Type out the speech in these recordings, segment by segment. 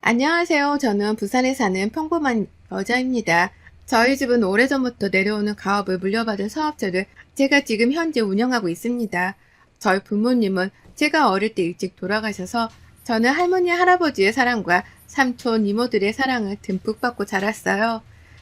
안녕하세요. 저는 부산에 사는 평범한 여자입니다. 저희 집은 오래전부터 내려오는 가업을 물려받은 사업체를 제가 지금 현재 운영하고 있습니다. 저희 부모님은 제가 어릴 때 일찍 돌아가셔서 저는 할머니, 할아버지의 사랑과 삼촌, 이모들의 사랑을 듬뿍 받고 자랐어요.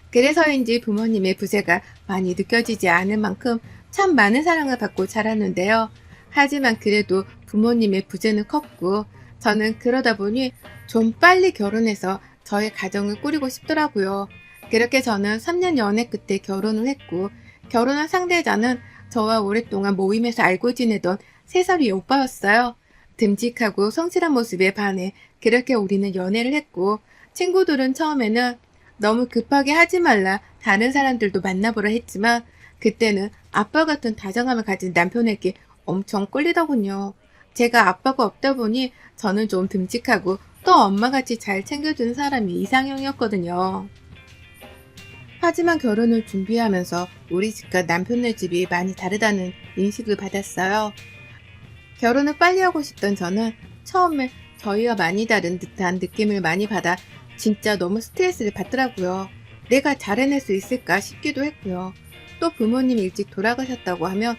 그래서인지 부모님의 부재가 많이 느껴지지 않을 만큼 참 많은 사랑을 받고 자랐는데요. 하지만 그래도 부모님의 부재는 컸고 저는 그러다 보니 좀 빨리 결혼해서 저의 가정을 꾸리고 싶더라고요. 그렇게 저는 3년 연애 끝에 결혼을 했고, 결혼한 상대자는 저와 오랫동안 모임에서 알고 지내던 3살 위의 오빠였어요. 듬직하고 성실한 모습에 반해 그렇게 우리는 연애를 했고, 친구들은 처음에는 너무 급하게 하지 말라 다른 사람들도 만나보라 했지만, 그때는 아빠 같은 다정함을 가진 남편에게 엄청 꿀리더군요. 제가 아빠가 없다 보니 저는 좀 듬직하고 또 엄마같이 잘 챙겨주는 사람이 이상형이었거든요. 하지만 결혼을 준비하면서 우리 집과 남편네 집이 많이 다르다는 인식을 받았어요. 결혼을 빨리 하고 싶던 저는 처음에 저희와 많이 다른 듯한 느낌을 많이 받아 진짜 너무 스트레스를 받더라고요. 내가 잘 해낼 수 있을까 싶기도 했고요. 또 부모님이 일찍 돌아가셨다고 하면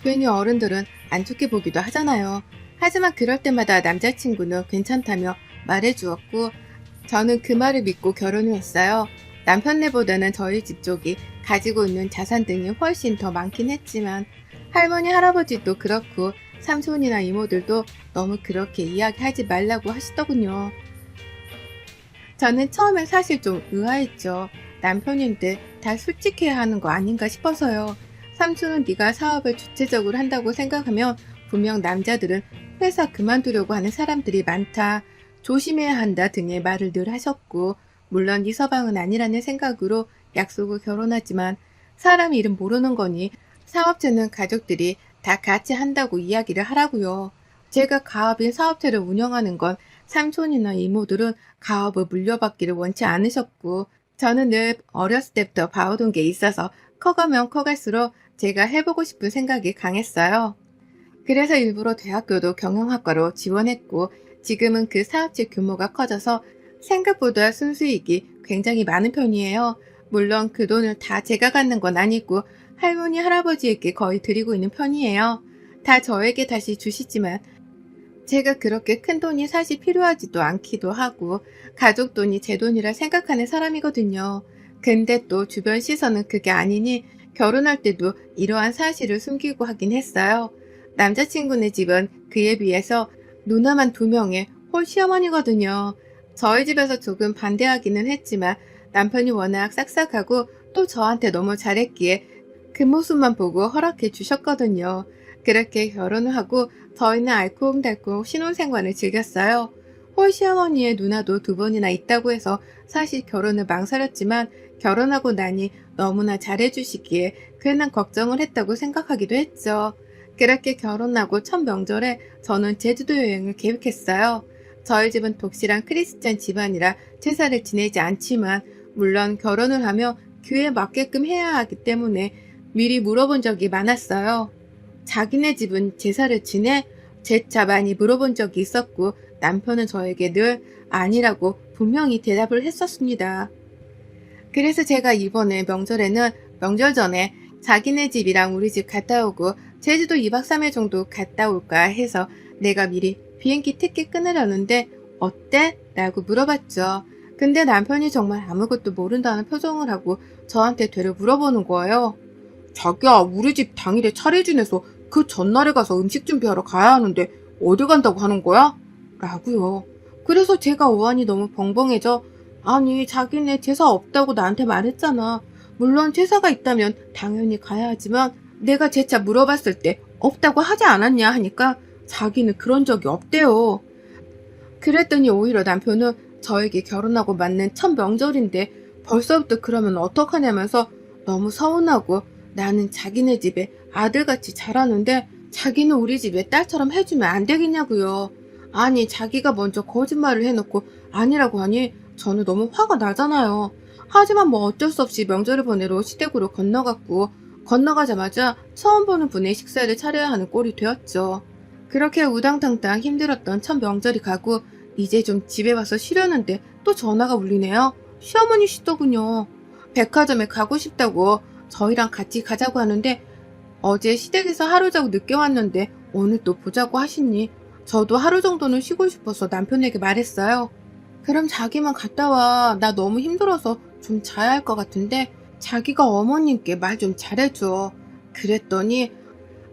괜히 어른들은 안 좋게 보기도 하잖아요. 하지만 그럴 때마다 남자친구는 괜찮다며 말해주었고 저는 그 말을 믿고 결혼을 했어요. 남편네보다는 저희 집 쪽이 가지고 있는 자산 등이 훨씬 더 많긴 했지만 할머니 할아버지도 그렇고 삼손이나 이모들도 너무 그렇게 이야기하지 말라고 하시더군요. 저는 처음엔 사실 좀 의아했죠. 남편인데 다 솔직해야 하는 거 아닌가 싶어서요. 삼촌은 네가 사업을 주체적으로 한다고 생각하면 분명 남자들은 회사 그만두려고 하는 사람들이 많다. 조심해야 한다 등의 말을 늘 하셨고 물론 네 서방은 아니라는 생각으로 약속을 결혼하지만 사람 이름 모르는 거니 사업체는 가족들이 다 같이 한다고 이야기를 하라고요. 제가 가업인 사업체를 운영하는 건 삼촌이나 이모들은 가업을 물려받기를 원치 않으셨고 저는 늘 어렸을 때부터 봐오던 게 있어서 커가면 커갈수록 제가 해보고 싶은 생각이 강했어요. 그래서 일부러 대학교도 경영학과로 지원했고 지금은 그 사업체 규모가 커져서 생각보다 순수익이 굉장히 많은 편이에요. 물론 그 돈을 다 제가 갖는 건 아니고 할머니, 할아버지에게 거의 드리고 있는 편이에요. 다 저에게 다시 주시지만 제가 그렇게 큰 돈이 사실 필요하지도 않기도 하고 가족 돈이 제 돈이라 생각하는 사람이거든요. 근데 또 주변 시선은 그게 아니니 결혼할 때도 이러한 사실을 숨기고 하긴 했어요. 남자친구네 집은 그에 비해서 누나만 2명의 홀 시어머니거든요. 저희 집에서 조금 반대하기는 했지만 남편이 워낙 싹싹하고 또 저한테 너무 잘했기에 그 모습만 보고 허락해 주셨거든요. 그렇게 결혼을 하고 저희는 알콩달콩 신혼생활을 즐겼어요. 홀 시어머니의 누나도 2번이나 있다고 해서 사실 결혼을 망설였지만 결혼하고 나니 너무나 잘해주시기에 괜한 걱정을 했다고 생각하기도 했죠. 그렇게 결혼하고 첫 명절에 저는 제주도 여행을 계획했어요. 저희 집은 독실한 크리스찬 집안이라 제사를 지내지 않지만 물론 결혼을 하며 규에 맞게끔 해야 하기 때문에 미리 물어본 적이 많았어요. 자기네 집은 제사를 지내? 재차 많이 물어본 적이 있었고 남편은 저에게 늘 아니라고 분명히 대답을 했었습니다. 그래서 제가 이번에 명절에는 명절 전에 자기네 집이랑 우리 집 갔다 오고 제주도 2박 3일 정도 갔다 올까 해서 내가 미리 비행기 티켓 끊으려는데 어때? 라고 물어봤죠. 근데 남편이 정말 아무것도 모른다는 표정을 하고 저한테 되려 물어보는 거예요. 자기야, 우리 집 당일에 차례 지내서 그 전날에 가서 음식 준비하러 가야 하는데 어디 간다고 하는 거야? 라고요. 그래서 제가 오한이 너무 벙벙해져 아니 자기네 제사 없다고 나한테 말했잖아. 물론 제사가 있다면 당연히 가야 하지만 내가 재차 물어봤을 때 없다고 하지 않았냐 하니까 자기는 그런 적이 없대요. 그랬더니 오히려 남편은 저에게 결혼하고 맞는 첫 명절인데 벌써부터 그러면 어떡하냐면서 너무 서운하고 나는 자기네 집에 아들같이 자라는데 자기는 우리 집에 딸처럼 해주면 안 되겠냐고요. 아니 자기가 먼저 거짓말을 해놓고 아니라고 하니 저는 너무 화가 나잖아요. 하지만 뭐 어쩔 수 없이 명절을 보내러 시댁으로 건너갔고 건너가자마자 처음 보는 분의 식사를 차려야 하는 꼴이 되었죠. 그렇게 우당탕탕 힘들었던 첫 명절이 가고 이제 좀 집에 와서 쉬려는데 또 전화가 울리네요. 시어머니시더군요. 백화점에 가고 싶다고 저희랑 같이 가자고 하는데 어제 시댁에서 하루 자고 늦게 왔는데 오늘 또 보자고 하시니 저도 하루 정도는 쉬고 싶어서 남편에게 말했어요. 그럼 자기만 갔다 와. 나 너무 힘들어서 좀 자야 할 것 같은데 자기가 어머님께 말 좀 잘해줘. 그랬더니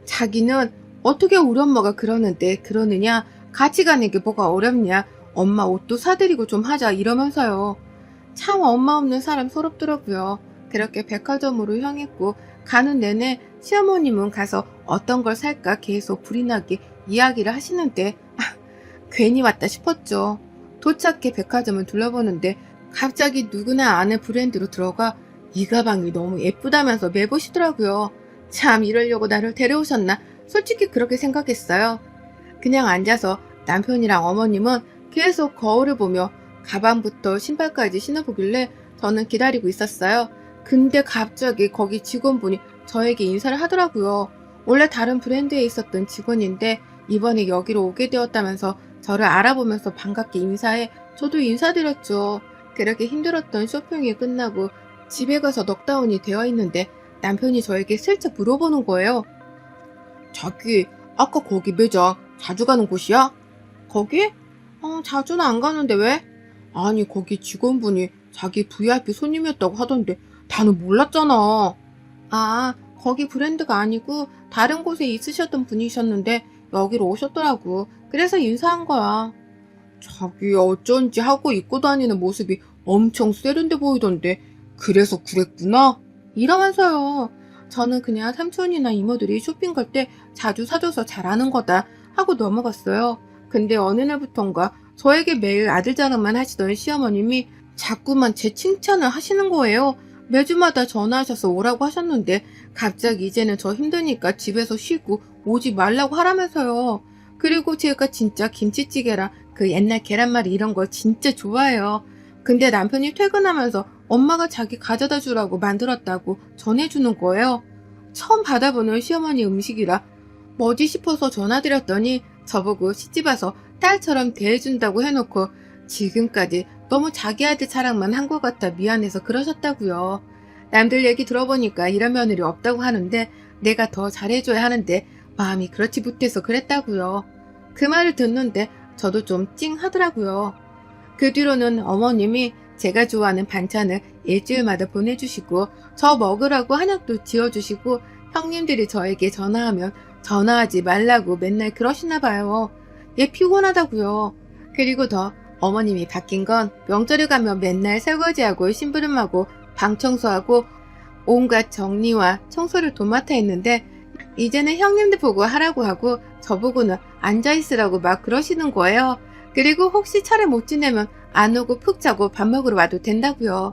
자기는 어떻게 우리 엄마가 그러는데 그러느냐. 같이 가는 게 뭐가 어렵냐. 엄마 옷도 사드리고 좀 하자 이러면서요. 참 엄마 없는 사람 서럽더라고요. 그렇게 백화점으로 향했고 가는 내내 시어머님은 가서 어떤 걸 살까 계속 불이 나게 이야기를 하시는데 괜히 왔다 싶었죠. 도착해 백화점을 둘러보는데 갑자기 누구나 아는 브랜드로 들어가 이 가방이 너무 예쁘다면서 매보시더라고요. 참 이러려고 나를 데려오셨나? 솔직히 그렇게 생각했어요. 그냥 앉아서 남편이랑 어머님은 계속 거울을 보며 가방부터 신발까지 신어보길래 저는 기다리고 있었어요. 근데 갑자기 거기 직원분이 저에게 인사를 하더라고요. 원래 다른 브랜드에 있었던 직원인데 이번에 여기로 오게 되었다면서 저를 알아보면서 반갑게 인사해 저도 인사드렸죠. 그렇게 힘들었던 쇼핑이 끝나고 집에 가서 넉다운이 되어 있는데 남편이 저에게 슬쩍 물어보는 거예요. 자기, 아까 거기 매장 자주 가는 곳이야? 거기? 자주는 안 가는데 왜? 아니, 거기 직원분이 자기 VIP 손님이었다고 하던데 나는 몰랐잖아. 아, 거기 브랜드가 아니고 다른 곳에 있으셨던 분이셨는데 여기로 오셨더라고. 그래서 인사한 거야. 자기 어쩐지 하고 입고 다니는 모습이 엄청 세련돼 보이던데 그래서 그랬구나? 이러면서요. 저는 그냥 삼촌이나 이모들이 쇼핑 갈 때 자주 사줘서 잘하는 거다 하고 넘어갔어요. 근데 어느 날부턴가 저에게 매일 아들 자랑만 하시던 시어머님이 자꾸만 제 칭찬을 하시는 거예요. 매주마다 전화하셔서 오라고 하셨는데 갑자기 이제는 저 힘드니까 집에서 쉬고 오지 말라고 하라면서요. 그리고 제가 진짜 김치찌개랑 그 옛날 계란말이 이런 거 진짜 좋아해요. 근데 남편이 퇴근하면서 엄마가 자기 가져다 주라고 만들었다고 전해주는 거예요. 처음 받아보는 시어머니 음식이라 뭐지 싶어서 전화드렸더니 저보고 시집와서 딸처럼 대해준다고 해놓고 지금까지 너무 자기 아들 자랑만 한 것 같아 미안해서 그러셨다고요. 남들 얘기 들어보니까 이런 며느리 없다고 하는데 내가 더 잘해줘야 하는데 마음이 그렇지 못해서 그랬다고요. 그 말을 듣는데 저도 좀 찡하더라고요. 그 뒤로는 어머님이 제가 좋아하는 반찬을 일주일마다 보내주시고 저 먹으라고 한약도 지어주시고 형님들이 저에게 전화하면 전화하지 말라고 맨날 그러시나 봐요. 얘 피곤하다고요. 그리고 더 어머님이 바뀐 건 명절에 가면 맨날 설거지하고 심부름하고 방 청소하고 온갖 정리와 청소를 도맡아 했는데 이제는 형님들 보고 하라고 하고 저보고는 앉아있으라고 막 그러시는 거예요. 그리고 혹시 차를 못 지내면 안 오고 푹 자고 밥 먹으러 와도 된다고요.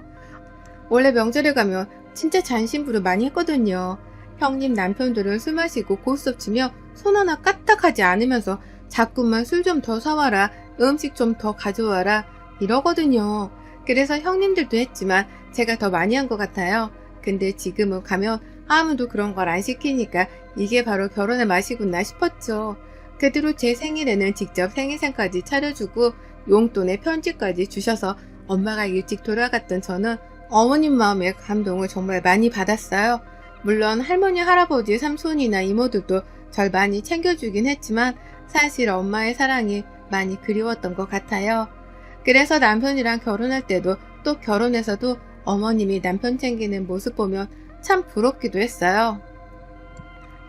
원래 명절에 가면 진짜 잔심부름 많이 했거든요. 형님 남편들은 술 마시고 고스톱 치며 손 하나 까딱하지 않으면서 자꾸만 술 좀 더 사와라, 음식 좀 더 가져와라 이러거든요. 그래서 형님들도 했지만 제가 더 많이 한 것 같아요. 근데 지금은 가면 아무도 그런 걸 안 시키니까 이게 바로 결혼의 맛이구나 싶었죠. 그 뒤로 제 생일에는 직접 생일상까지 차려주고 용돈에 편지까지 주셔서 엄마가 일찍 돌아갔던 저는 어머님 마음의 감동을 정말 많이 받았어요. 물론 할머니, 할아버지, 삼손이나 이모들도 절 많이 챙겨주긴 했지만 사실 엄마의 사랑이 많이 그리웠던 것 같아요. 그래서 남편이랑 결혼할 때도 또 결혼해서도 어머님이 남편 챙기는 모습 보면 참 부럽기도 했어요.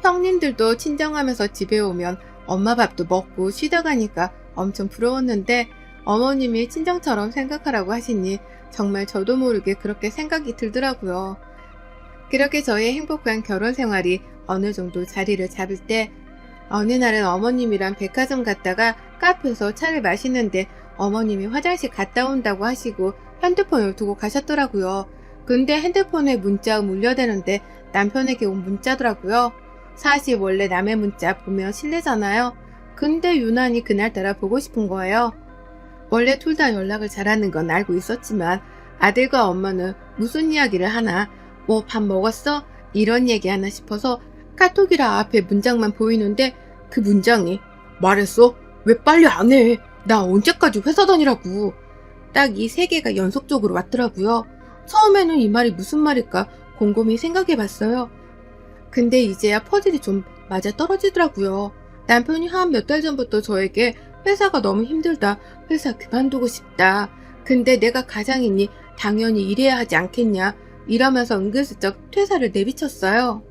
형님들도 친정하면서 집에 오면 엄마 밥도 먹고 쉬다 가니까 엄청 부러웠는데 어머님이 친정처럼 생각하라고 하시니 정말 저도 모르게 그렇게 생각이 들더라고요. 그렇게 저의 행복한 결혼 생활이 어느 정도 자리를 잡을 때 어느 날은 어머님이랑 백화점 갔다가 카페에서 차를 마시는데 어머님이 화장실 갔다 온다고 하시고 핸드폰을 두고 가셨더라고요. 근데 핸드폰에 문자가 울려대는데 남편에게 온 문자더라고요. 사실 원래 남의 문자 보면 실례잖아요. 근데 유난히 그날따라 보고 싶은 거예요. 원래 둘 다 연락을 잘하는 건 알고 있었지만 아들과 엄마는 무슨 이야기를 하나, 뭐 밥 먹었어? 이런 얘기 하나 싶어서 카톡이라 앞에 문장만 보이는데 그 문장이 말했어? 왜 빨리 안 해? 나 언제까지 회사 다니라고. 딱 이 세 개가 연속적으로 왔더라고요. 처음에는 이 말이 무슨 말일까 곰곰이 생각해봤어요. 근데 이제야 퍼즐이 좀 맞아 떨어지더라고요. 남편이 한 몇 달 전부터 저에게 회사가 너무 힘들다, 회사 그만두고 싶다. 근데 내가 가장이니 당연히 일해야 하지 않겠냐, 이러면서 은근슬쩍 퇴사를 내비쳤어요.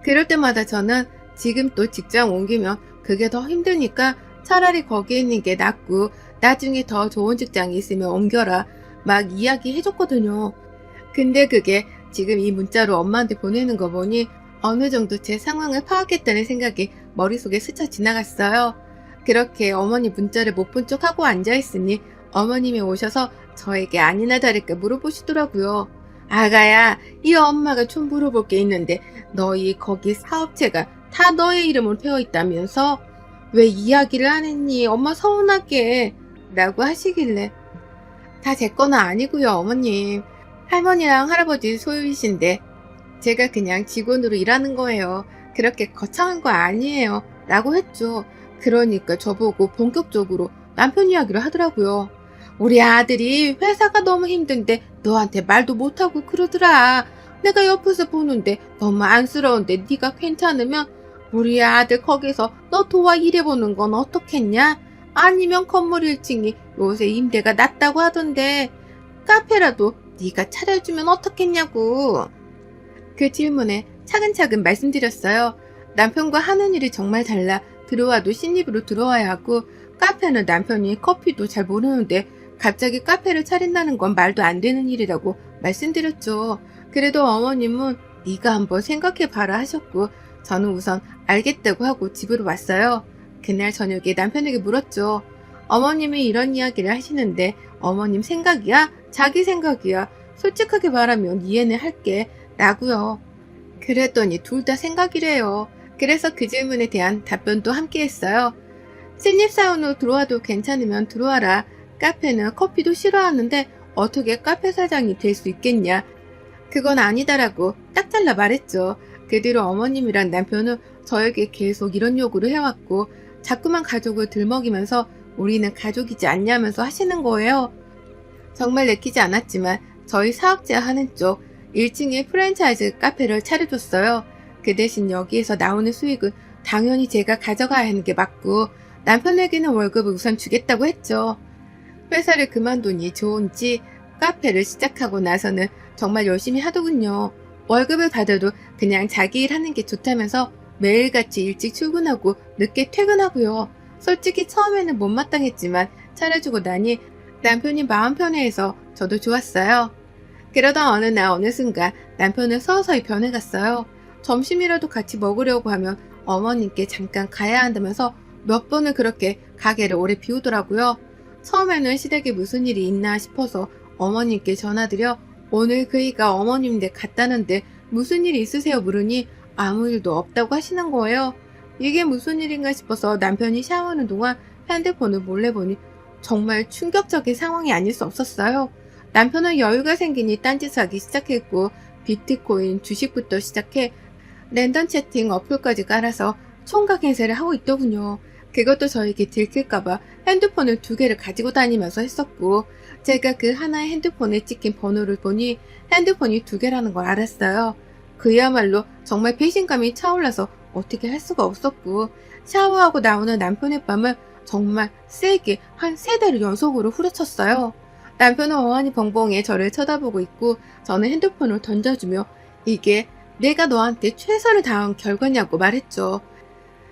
그럴 때마다 저는 지금 또 직장 옮기면 그게 더 힘드니까 차라리 거기 있는 게 낫고 나중에 더 좋은 직장이 있으면 옮겨라 막 이야기해줬거든요. 근데 그게 지금 이 문자로 엄마한테 보내는 거 보니 어느 정도 제 상황을 파악했다는 생각이 머릿속에 스쳐 지나갔어요. 그렇게 어머니 문자를 못 본 척하고 앉아있으니 어머님이 오셔서 저에게 아니나 다를까 물어보시더라고요. 아가야, 이 엄마가 좀 물어볼 게 있는데 너희 거기 사업체가 다 너의 이름으로 되어 있다면서 왜 이야기를 안 했니? 엄마 서운하게 라고 하시길래 다 제 거는 아니고요, 어머님. 할머니랑 할아버지 소유이신데 제가 그냥 직원으로 일하는 거예요. 그렇게 거창한 거 아니에요. 라고 했죠. 그러니까 저보고 본격적으로 남편 이야기를 하더라고요. 우리 아들이 회사가 너무 힘든데 너한테 말도 못하고 그러더라. 내가 옆에서 보는데 너무 안쓰러운데 네가 괜찮으면 우리 아들 거기서 너 도와 일해보는 건 어떻겠냐? 아니면 건물 1층이 요새 임대가 낮다고 하던데 카페라도 네가 차려주면 어떻겠냐고. 그 질문에 차근차근 말씀드렸어요. 남편과 하는 일이 정말 달라 들어와도 신입으로 들어와야 하고 카페는 남편이 커피도 잘 모르는데 갑자기 카페를 차린다는 건 말도 안 되는 일이라고 말씀드렸죠. 그래도 어머님은 네가 한번 생각해봐라 하셨고 저는 우선 알겠다고 하고 집으로 왔어요. 그날 저녁에 남편에게 물었죠. 어머님이 이런 이야기를 하시는데 어머님 생각이야? 자기 생각이야? 솔직하게 말하면 이해는 할게 라고요. 그랬더니 둘 다 생각이래요. 그래서 그 질문에 대한 답변도 함께 했어요. 신입사원으로 들어와도 괜찮으면 들어와라. 카페는 커피도 싫어하는데 어떻게 카페 사장이 될 수 있겠냐. 그건 아니다라고 딱 잘라 말했죠. 그 뒤로 어머님이랑 남편은 저에게 계속 이런 요구를 해왔고 자꾸만 가족을 들먹이면서 우리는 가족이지 않냐면서 하시는 거예요. 정말 내키지 않았지만 저희 사업자 하는 쪽 1층에 프랜차이즈 카페를 차려줬어요. 그 대신 여기에서 나오는 수익은 당연히 제가 가져가야 하는 게 맞고 남편에게는 월급을 우선 주겠다고 했죠. 회사를 그만두니 좋은지 카페를 시작하고 나서는 정말 열심히 하더군요. 월급을 받아도 그냥 자기 일 하는 게 좋다면서 매일같이 일찍 출근하고 늦게 퇴근하고요. 솔직히 처음에는 못마땅했지만 차려주고 나니 남편이 마음 편해해서 저도 좋았어요. 그러던 어느 날 어느 순간 남편은 서서히 변해갔어요. 점심이라도 같이 먹으려고 하면 어머님께 잠깐 가야 한다면서 몇 번을 그렇게 가게를 오래 비우더라고요. 처음에는 시댁에 무슨 일이 있나 싶어서 어머님께 전화드려 오늘 그이가 어머님 댁 갔다는데 무슨 일이 있으세요 물으니 아무 일도 없다고 하시는 거예요. 이게 무슨 일인가 싶어서 남편이 샤워하는 동안 핸드폰을 몰래 보니 정말 충격적인 상황이 아닐 수 없었어요. 남편은 여유가 생기니 딴짓을 하기 시작했고 비트코인 주식부터 시작해 랜덤 채팅 어플까지 깔아서 총각 행세를 하고 있더군요. 그것도 저에게 들킬까봐 핸드폰을 2개를 가지고 다니면서 했었고 제가 그 하나의 핸드폰에 찍힌 번호를 보니 핸드폰이 2개라는 걸 알았어요. 그야말로 정말 배신감이 차올라서 어떻게 할 수가 없었고 샤워하고 나오는 남편의 뺨을 정말 세게 한 3대를 연속으로 후려쳤어요. 남편은 어안이 벙벙해 저를 쳐다보고 있고 저는 핸드폰을 던져주며 이게 내가 너한테 최선을 다한 결과냐고 말했죠.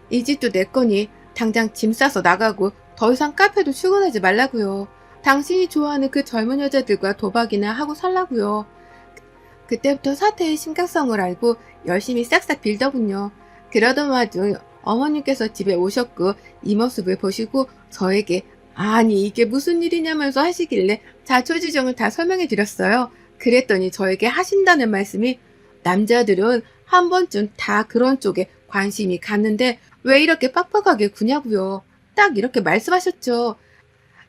이 집도 내 거니 당장 짐 싸서 나가고 더 이상 카페도 출근하지 말라고요. 당신이 좋아하는 그 젊은 여자들과 도박이나 하고 살라고요. 그때부터 사태의 심각성을 알고 열심히 싹싹 빌더군요. 그러던 와중 어머님께서 집에 오셨고 이 모습을 보시고 저에게 아니 이게 무슨 일이냐면서 하시길래 자초지종을 다 설명해 드렸어요. 그랬더니 저에게 하신다는 말씀이 남자들은 한 번쯤 다 그런 쪽에 관심이 갔는데 왜 이렇게 빡빡하게 구냐고요. 딱 이렇게 말씀하셨죠.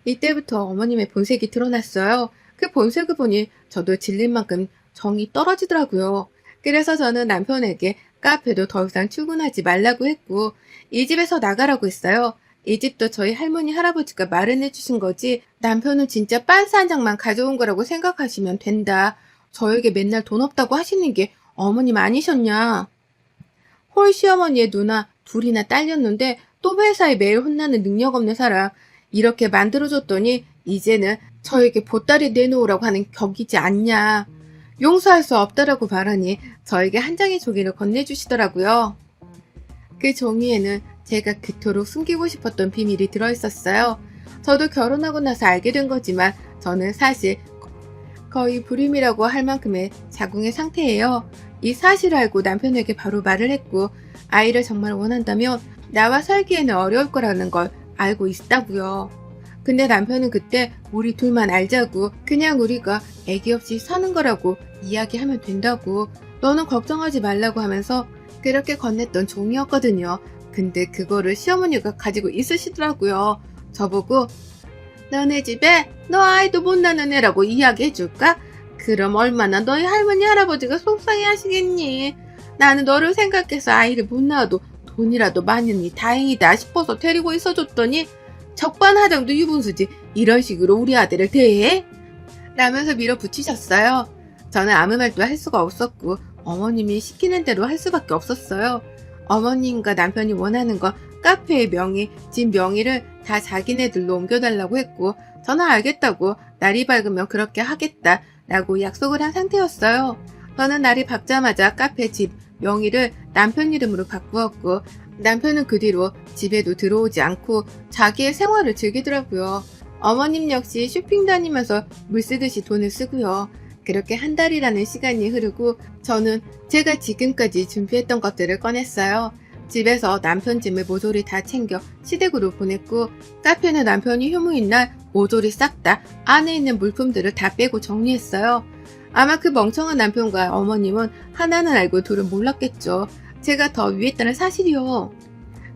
이때부터 어머님의 본색이 드러났어요. 그 본색을 보니 저도 질릴 만큼 정이 떨어지더라고요. 그래서 저는 남편에게 카페도 더 이상 출근하지 말라고 했고 이 집에서 나가라고 했어요. 이 집도 저희 할머니 할아버지가 마련해 주신 거지 남편은 진짜 빤스 한 장만 가져온 거라고 생각하시면 된다. 저에게 맨날 돈 없다고 하시는 게 어머님 아니셨냐? 홀 시어머니의 누나 둘이나 딸렸는데 또 회사에 매일 혼나는 능력 없는 사람 이렇게 만들어줬더니 이제는 저에게 보따리 내놓으라고 하는 격이지 않냐. 용서할 수 없다라고 말하니 저에게 한 장의 종이를 건네주시더라고요. 그 종이에는 제가 그토록 숨기고 싶었던 비밀이 들어있었어요. 저도 결혼하고 나서 알게 된 거지만 저는 사실 거의 불임이라고 할 만큼의 자궁의 상태예요. 이 사실을 알고 남편에게 바로 말을 했고 아이를 정말 원한다면 나와 살기에는 어려울 거라는 걸 알고 있다고요. 근데 남편은 그때 우리 둘만 알자고 그냥 우리가 애기 없이 사는 거라고 이야기하면 된다고 너는 걱정하지 말라고 하면서 그렇게 건넸던 종이었거든요. 근데 그거를 시어머니가 가지고 있으시더라고요. 저보고 너네 집에 너 아이도 못 낳는 애라고 이야기해줄까? 그럼 얼마나 너희 할머니 할아버지가 속상해 하시겠니? 나는 너를 생각해서 아이를 못 낳아도 돈이라도 많으니 다행이다 싶어서 데리고 있어줬더니 적반하장도 유분수지 이런 식으로 우리 아들을 대해? 라면서 밀어붙이셨어요. 저는 아무 말도 할 수가 없었고 어머님이 시키는 대로 할 수밖에 없었어요. 어머님과 남편이 원하는 건 카페의 명의, 집 명의를 다 자기네들로 옮겨달라고 했고 저는 알겠다고 날이 밝으면 그렇게 하겠다라고 약속을 한 상태였어요. 저는 날이 밝자마자 카페 집 명의를 남편 이름으로 바꾸었고 남편은 그 뒤로 집에도 들어오지 않고 자기의 생활을 즐기더라고요. 어머님 역시 쇼핑 다니면서 물 쓰듯이 돈을 쓰고요. 그렇게 한 달이라는 시간이 흐르고 저는 제가 지금까지 준비했던 것들을 꺼냈어요. 집에서 남편 짐을 모조리 다 챙겨 시댁으로 보냈고 카페는 남편이 휴무인 날 모조리 싹 다 안에 있는 물품들을 다 빼고 정리했어요. 아마 그 멍청한 남편과 어머님은 하나는 알고 둘은 몰랐겠죠. 제가 더 위했다는 사실이요.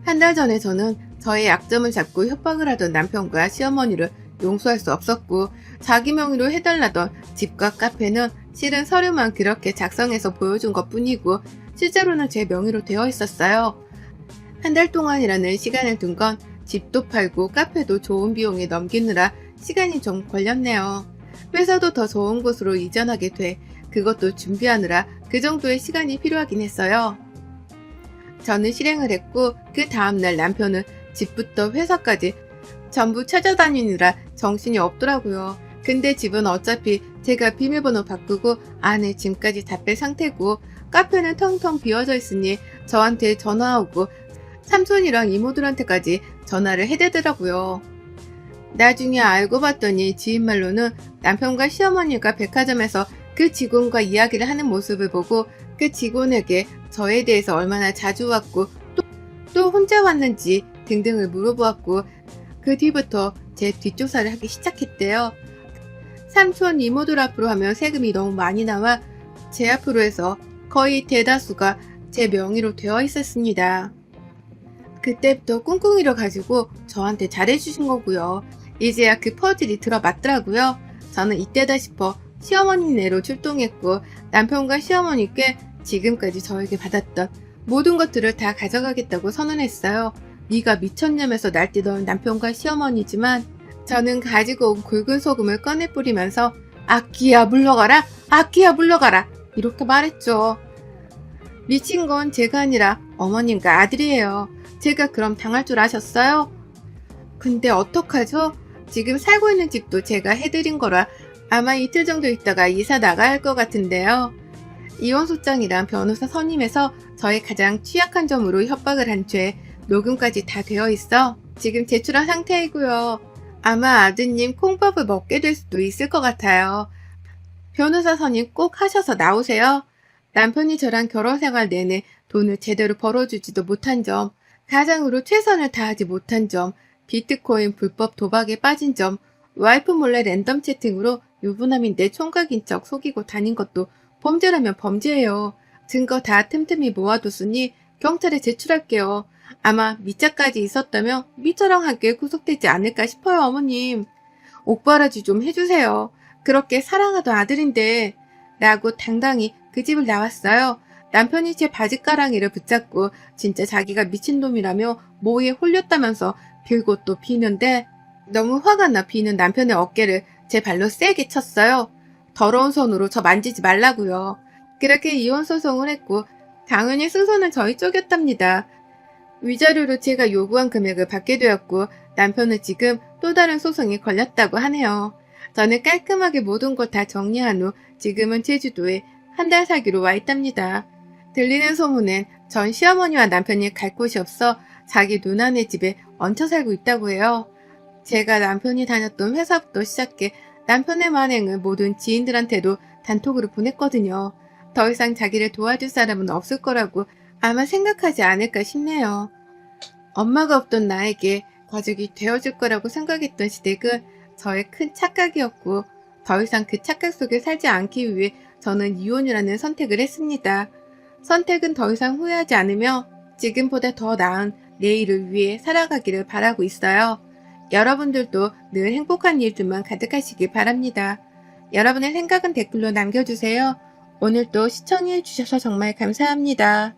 한 달 전에 저는 저의 약점을 잡고 협박을 하던 남편과 시어머니를 용서할 수 없었고 자기 명의로 해달라던 집과 카페는 실은 서류만 그렇게 작성해서 보여준 것뿐이고 실제로는 제 명의로 되어 있었어요. 한 달 동안이라는 시간을 둔 건 집도 팔고 카페도 좋은 비용에 넘기느라 시간이 좀 걸렸네요. 회사도 더 좋은 곳으로 이전하게 돼 그것도 준비하느라 그 정도의 시간이 필요하긴 했어요. 저는 실행을 했고 그 다음날 남편은 집부터 회사까지 전부 찾아다니느라 정신이 없더라고요. 근데 집은 어차피 제가 비밀번호 바꾸고 안에 짐까지 다 뺄 상태고 카페는 텅텅 비어져 있으니 저한테 전화 오고 삼촌이랑 이모들한테까지 전화를 해대더라고요. 나중에 알고 봤더니 지인 말로는 남편과 시어머니가 백화점에서 그 직원과 이야기를 하는 모습을 보고 그 직원에게 저에 대해서 얼마나 자주 왔고 또 혼자 왔는지 등등을 물어보았고 그 뒤부터 제 뒷조사를 하기 시작했대요. 삼촌 이모들 앞으로 하면 세금이 너무 많이 나와 제 앞으로 해서 거의 대다수가 제 명의로 되어 있었습니다. 그때부터 꿍꿍이를 가지고 저한테 잘해주신 거고요. 이제야 그 퍼즐이 들어맞더라고요. 저는 이때다 싶어 시어머니네로 출동했고 남편과 시어머니께 지금까지 저에게 받았던 모든 것들을 다 가져가겠다고 선언했어요. 네가 미쳤냐면서 날뛰던 남편과 시어머니지만 저는 가지고 온 굵은 소금을 꺼내 뿌리면서 아끼야 물러가라! 아끼야 물러가라! 이렇게 말했죠. 미친 건 제가 아니라 어머님과 아들이에요. 제가 그럼 당할 줄 아셨어요? 근데 어떡하죠? 지금 살고 있는 집도 제가 해드린 거라 아마 이틀 정도 있다가 이사 나가야 할 것 같은데요. 이혼소장이랑 변호사 선임해서 저의 가장 취약한 점으로 협박을 한 죄 녹음까지 다 되어 있어 지금 제출한 상태이고요. 아마 아드님 콩밥을 먹게 될 수도 있을 것 같아요. 변호사 선임 꼭 하셔서 나오세요. 남편이 저랑 결혼생활 내내 돈을 제대로 벌어주지도 못한 점, 가장으로 최선을 다하지 못한 점, 비트코인 불법 도박에 빠진 점, 와이프 몰래 랜덤 채팅으로 유부남인데 총각인 척 속이고 다닌 것도 범죄라면 범죄예요. 증거 다 틈틈이 모아뒀으니 경찰에 제출할게요. 아마 미자까지 있었다면 미자랑 함께 구속되지 않을까 싶어요, 어머님. 옥바라지 좀 해주세요. 그렇게 사랑하던 아들인데 라고 당당히 그 집을 나왔어요. 남편이 제 바지가랑이를 붙잡고 진짜 자기가 미친놈이라며 모에 홀렸다면서 빌고 또 비는데 너무 화가 나 비는 남편의 어깨를 제 발로 세게 쳤어요. 더러운 손으로 저 만지지 말라고요. 그렇게 이혼 소송을 했고 당연히 승소는 저희 쪽이었답니다. 위자료로 제가 요구한 금액을 받게 되었고 남편은 지금 또 다른 소송이 걸렸다고 하네요. 저는 깔끔하게 모든 걸 다 정리한 후 지금은 제주도에 한 달 살기로 와 있답니다. 들리는 소문은 전 시어머니와 남편이 갈 곳이 없어 자기 누나네 집에 얹혀 살고 있다고 해요. 제가 남편이 다녔던 회사부터 시작해 남편의 만행을 모든 지인들한테도 단톡으로 보냈거든요. 더 이상 자기를 도와줄 사람은 없을 거라고 아마 생각하지 않을까 싶네요. 엄마가 없던 나에게 가족이 되어줄 거라고 생각했던 시댁은 저의 큰 착각이었고 더 이상 그 착각 속에 살지 않기 위해 저는 이혼이라는 선택을 했습니다. 선택은 더 이상 후회하지 않으며 지금보다 더 나은 내일을 위해 살아가기를 바라고 있어요. 여러분들도 늘 행복한 일들만 가득하시길 바랍니다. 여러분의 생각은 댓글로 남겨주세요. 오늘도 시청해주셔서 정말 감사합니다.